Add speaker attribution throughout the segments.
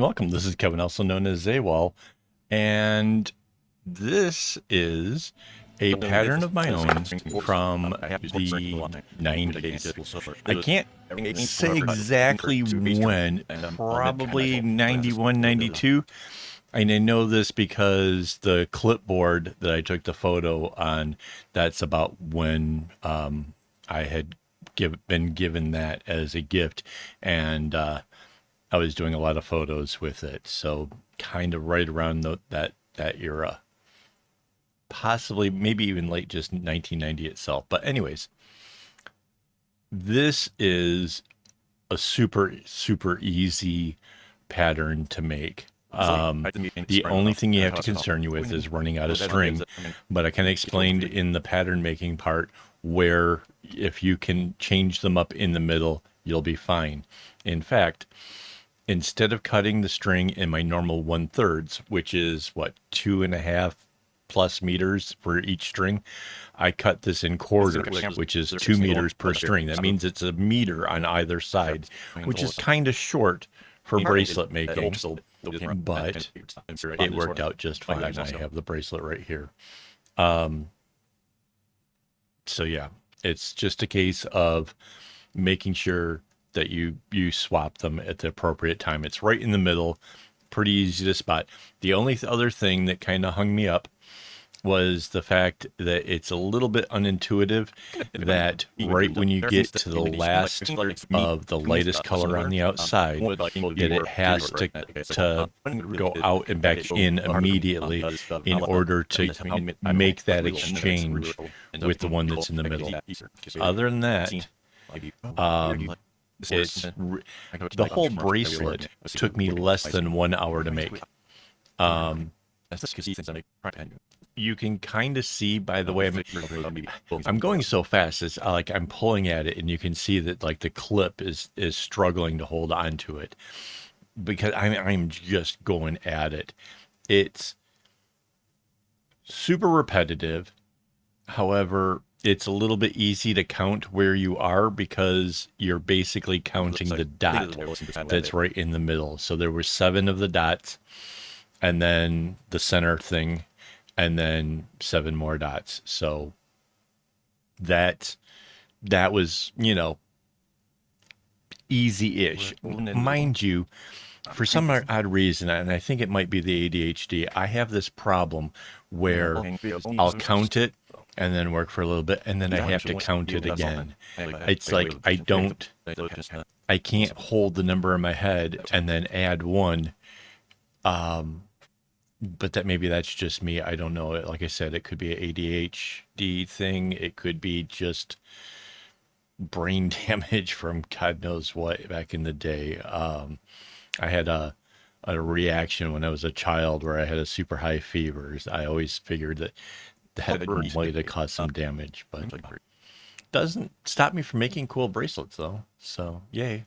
Speaker 1: and welcome. This is Kevin, also known as AWOL, and this is a pattern of my own from the 90s. I can't say exactly when, probably 91, 92. And I know this because the clipboard that I took the photo on, that's about when I had been given that as a gift. And I was doing a lot of photos with it, so kind of right around that era, possibly maybe even late just 1990 itself. But anyways, this is a super easy pattern to make. The only thing you have to concern you with is running out of string, but I kind of explained in the pattern making part where if you can change them up in the middle, you'll be fine. In fact, instead of cutting the string in my normal 1/3, which is what, 2.5+ meters for each string, I cut this in quarters, which is 2 meters per string. That means it's a meter on either side, which is kind of short for bracelet making, but it worked out just fine. I have the bracelet right here. So yeah, it's just a case of making sure that you swap them at the appropriate time. It's right in the middle, pretty easy to spot. The only other thing that kind of hung me up was the fact that it's a little bit unintuitive, that right when you get to the last of the lightest color on the outside, that it has to go out and back in immediately in order to make that exchange with the one that's in the middle. Other than that, the whole bracelet took me less than 1 hour to make. You can kind of see by the way I'm going so fast. It's like I'm pulling at it, and you can see that like the clip is struggling to hold on to it because I'm just going at it. It's super repetitive. However, it's a little bit easy to count where you are because you're basically counting the dot that's right in the middle. So there were 7 of the dots, and then the center thing, and then 7 more dots. So that was, easy-ish. Mind you, for some odd reason, and I think it might be the ADHD, I have this problem where I'll count it and then work for a little bit, and then I have to count it again. It's like I can't hold the number in my head and then add 1. But maybe that's just me. I don't know. Like I said, it could be an ADHD thing. It could be just brain damage from God knows what back in the day. I had a reaction when I was a child where I had a super high fever. I always figured that might have caused some damage, but doesn't stop me from making cool bracelets though. So yay.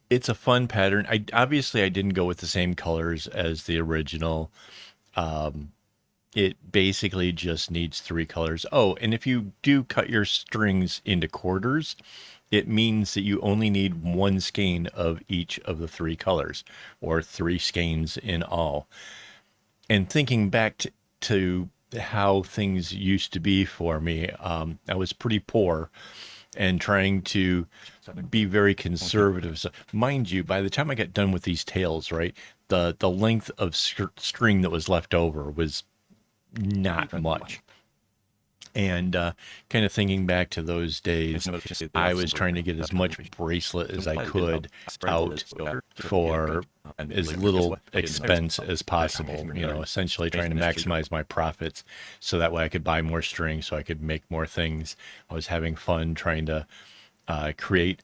Speaker 1: It's a fun pattern. I didn't go with the same colors as the original. It basically just needs 3 colors. Oh, and if you do cut your strings into quarters, it means that you only need 1 skein of each of the 3 colors, or 3 skeins in all. And thinking back to how things used to be for me, I was pretty poor and trying to be very conservative. So, mind you, by the time I got done with these tails, right, the length of string that was left over was not much. And kind of thinking back to those days, I was trying to get as much bracelet as I could out for as little expense as possible, essentially trying to maximize my profits so that way I could buy more string so I could make more things. I was having fun trying to create.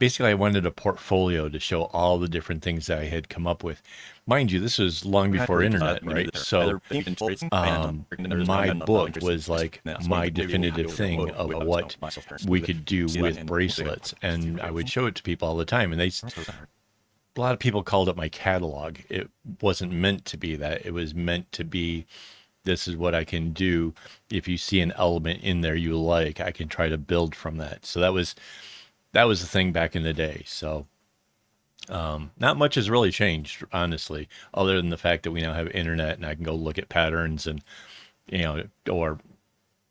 Speaker 1: Basically, I wanted a portfolio to show all the different things that I had come up with. Mind you, this was long before internet, right? So my book was like my definitive thing of what we could do with bracelets. And I would show it to people all the time. And a lot of people called it my catalog. It wasn't meant to be that. It was meant to be, this is what I can do. If you see an element in there you like, I can try to build from that. So that was the thing back in the day. So Not much has really changed, honestly, other than the fact that we now have internet and I can go look at patterns and, or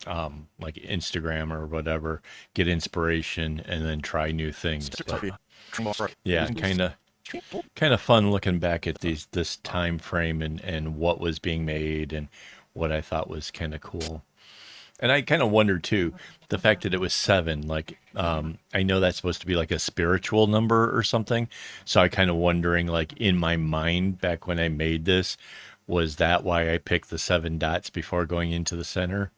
Speaker 1: like Instagram or whatever, get inspiration and then try new things. But yeah, kind of fun looking back at this time frame and what was being made and what I thought was kind of cool. And I kind of wondered too, the fact that it was seven. Like, I know that's supposed to be like a spiritual number or something. So I kind of wondering, like, in my mind back when I made this, was that why I picked the seven dots before going into the center?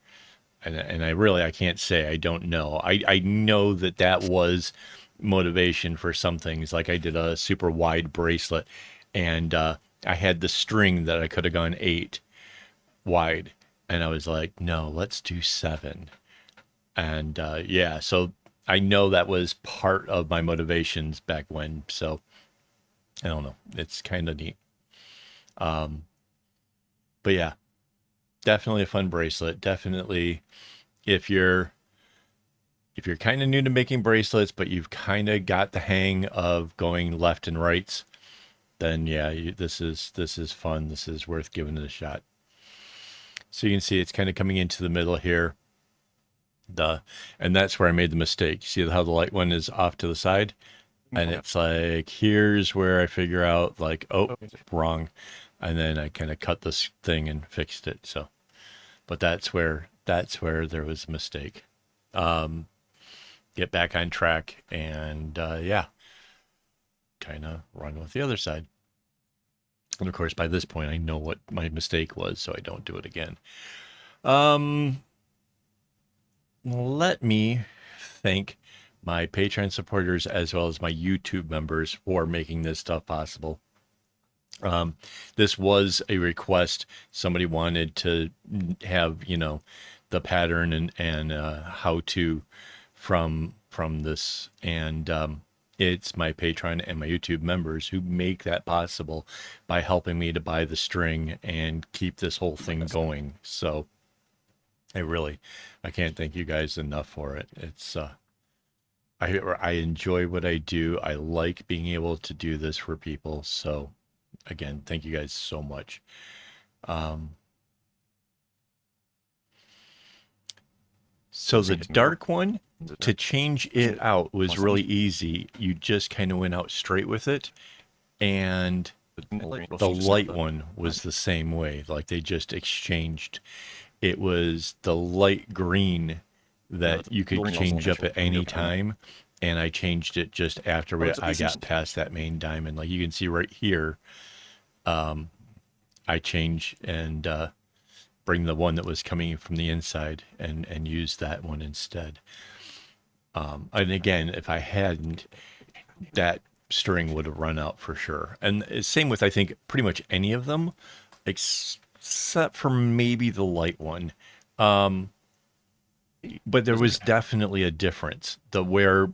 Speaker 1: And I really, I can't say. I don't know. I know that that was motivation for some things. Like I did a super wide bracelet, and I had the string that I could have gone 8 wide, and I was like, no, let's do 7. And yeah, so I know that was part of my motivations back when. So I don't know. It's kind of neat. But yeah, definitely a fun bracelet. Definitely, if you're kind of new to making bracelets, but you've kind of got the hang of going left and rights, then yeah, this is fun. This is worth giving it a shot. So you can see it's kind of coming into the middle here. And that's where I made the mistake. See how the light one is off to the side? And it's like, here's where I figure out like, oh, wrong. And then I kind of cut this thing and fixed it. So, but that's where there was a mistake. Get back on track and yeah, kind of run with the other side. And of course, by this point, I know what my mistake was, so I don't do it again. Let me thank my Patreon supporters as well as my YouTube members for making this stuff possible. This was a request. Somebody wanted to have, the pattern and how to from this, and it's my Patreon and my YouTube members who make that possible by helping me to buy the string and keep this whole thing going. So I can't thank you guys enough for it. It's I enjoy what I do. I like being able to do this for people. So again, thank you guys so much. So the dark one, to change it out was really easy. You just kind of went out straight with it. And the light one was the same way. Like they just exchanged. It was the light green that you could change up at any time. And I changed it just after I got past that main diamond. Like you can see right here, I change and bring the one that was coming from the inside and use that one instead. And again, if I hadn't, that string would have run out for sure. And same with, I think, pretty much any of them, except for maybe the light one. But there was definitely a difference. Where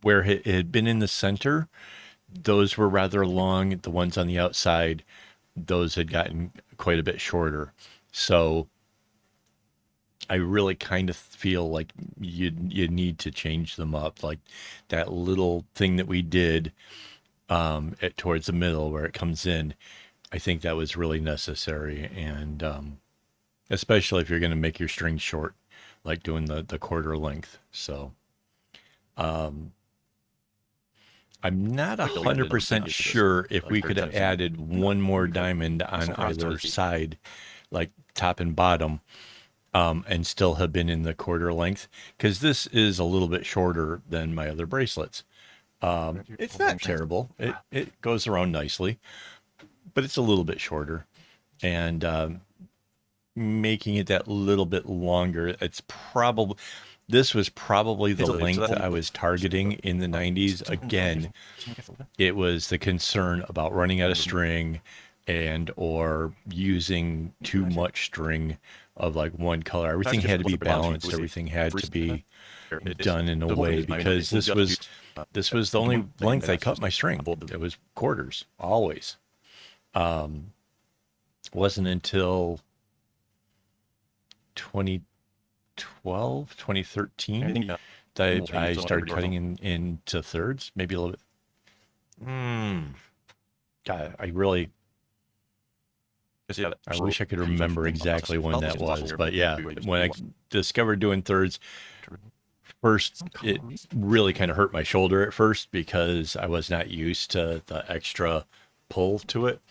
Speaker 1: it had been in the center, those were rather long. The ones on the outside, those had gotten quite a bit shorter. So I really kind of feel like you need to change them up. Like that little thing that we did towards the middle where it comes in, I think that was really necessary. And especially if you're going to make your string short, like doing the quarter length. So I'm not 100% sure if we could have added one more diamond on either side, like top and bottom, and still have been in the quarter length, because this is a little bit shorter than my other bracelets. It's not terrible. It goes around nicely, but it's a little bit shorter. And making it that little bit longer, this was probably the length I was targeting in the 90s. Again, it was the concern about running out of string and or using too much string of like one color. Everything had to be balanced. Everything had to be done in a way, because this was the only length I cut my string. It was quarters always. Wasn't until 2012, 2013 that I started cutting into thirds, maybe a little bit God, I wish I could remember exactly when that was, but yeah, when I discovered doing thirds, first it really kind of hurt my shoulder at first because I was not used to the extra pull to it.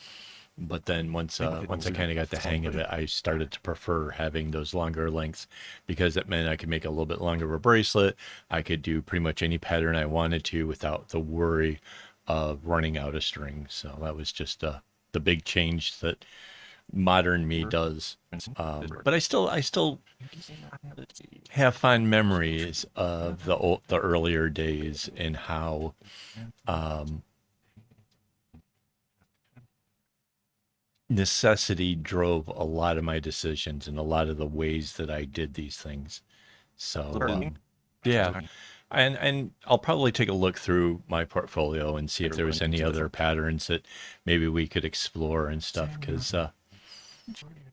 Speaker 1: But then once I kind of got the hang of it, I started to prefer having those longer lengths because it meant I could make a little bit longer of a bracelet. I could do pretty much any pattern I wanted to without the worry of running out of string. So that was just the big change that modern me does. But I still have fond memories of the earlier days and how um, necessity drove a lot of my decisions and a lot of the ways that I did these things. So yeah, and I'll probably take a look through my portfolio and see if there was any other patterns that maybe we could explore and stuff because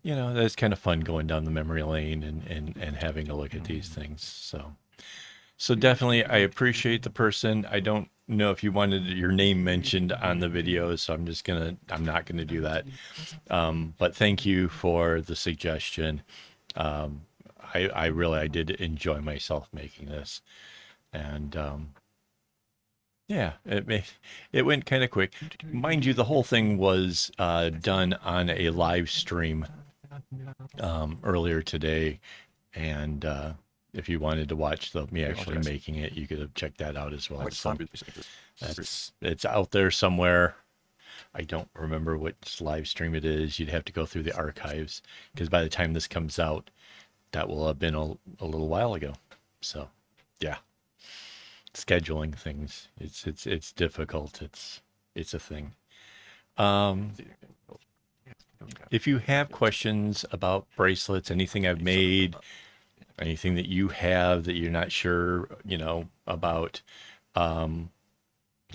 Speaker 1: that's kind of fun going down the memory lane and having a look at these things. So definitely, I appreciate the person. I don't know if you wanted your name mentioned on the video, so I'm not gonna do that. But thank you for the suggestion. Um, I did enjoy myself making this, and yeah, it went kind of quick. Mind you, the whole thing was done on a live stream earlier today, and if you wanted to watch me actually making it, you could have checked that out as well. So it's out there somewhere. I don't remember which live stream it is. You'd have to go through the archives because by the time this comes out, that will have been a little while ago. So, yeah, scheduling things it's difficult. It's a thing. Um, if you have questions about bracelets, anything I've made, anything that you have that you're not sure, about, um,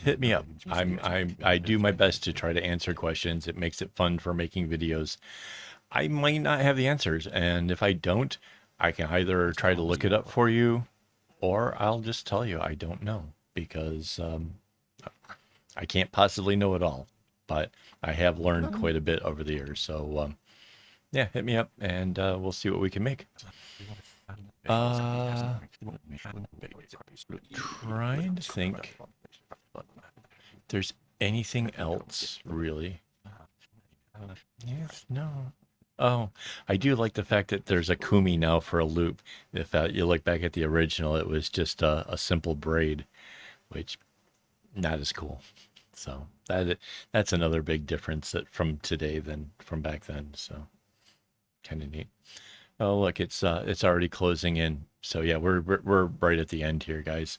Speaker 1: hit me up. I do my best to try to answer questions. It makes it fun for making videos. I might not have the answers, and if I don't, I can either try to look it up for you, or I'll just tell you I don't know because I can't possibly know it all. But I have learned quite a bit over the years. So yeah, hit me up, and we'll see what we can make. Trying to think if there's anything else really. Yes, no. Oh, I do like the fact that there's a kumi now for a loop. If you look back at the original, it was just a simple braid, which not as cool. So that's another big difference from today than from back then. So kind of neat. Oh, look, it's already closing in. So yeah, we're right at the end here, guys.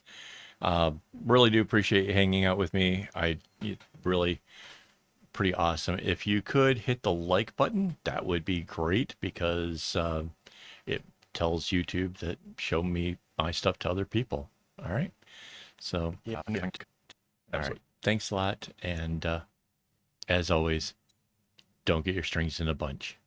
Speaker 1: Really do appreciate you hanging out with me. Really pretty awesome. If you could hit the like button, that would be great because it tells YouTube that show me my stuff to other people. All right. So yeah. All right. Thanks a lot. And as always, don't get your strings in a bunch.